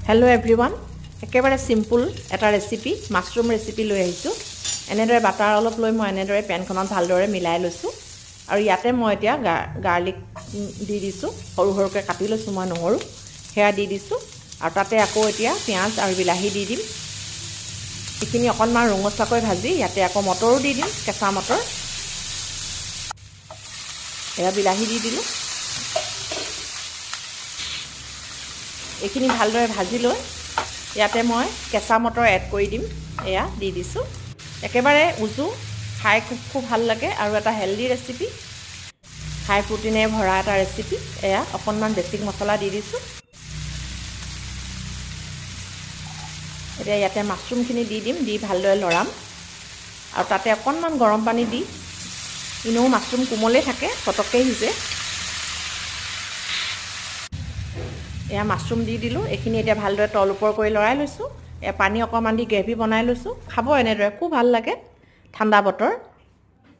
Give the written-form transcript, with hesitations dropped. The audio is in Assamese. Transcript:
হেল্ল' এভৰিৱান, একেবাৰে চিম্পুল এটা ৰেচিপি মাছৰুম ৰেচিপি লৈ আহিছোঁ। এনেদৰে বাটাৰ অলপ লৈ মই এনেদৰে পেনখনত ভালদৰে মিলাই লৈছোঁ আৰু ইয়াতে মই এতিয়া গাৰ্লিক দি দিছোঁ। সৰু সৰুকৈ কাটি লৈছোঁ মই নহৰু, সেয়া দি দিছোঁ আৰু তাতে আকৌ এতিয়া পিঁয়াজ আৰু বিলাহী দি দিম। এইখিনি অকণমান ৰঙচুৱাকৈ ভাজি ইয়াতে আকৌ মটৰো দি দিম, কেঁচা মটৰ। এয়া বিলাহী দি দিলোঁ। এইখিনি ভালদৰে ভাজি লৈ ইয়াতে মই কেঁচা মটৰ এড কৰি দিম। এয়া দি দিছোঁ। একেবাৰে উজু, খাই খুব ভাল লাগে আৰু এটা হেল্ডি ৰেচিপি, হাই প্ৰটিনে ভৰা এটা ৰেচিপি। এয়া অকণমান বেছিক মছলা দি দিছোঁ। এতিয়া ইয়াতে মাছৰুমখিনি দি দিম, দি ভালদৰে লৰাম আৰু তাতে অকণমান গৰম পানী দি, এনেও মাছৰুম কোমলেই থাকে, পটককৈ সিজে। এয়া মাছৰুম দি দিলোঁ। এইখিনি এতিয়া ভালদৰে তল ওপৰ কৰি লৰাই লৈছোঁ। এয়া পানী অকণমান দি গ্ৰেভি বনাই লৈছোঁ। খাব এনেদৰে, খুব ভাল লাগে ঠাণ্ডা বতৰ।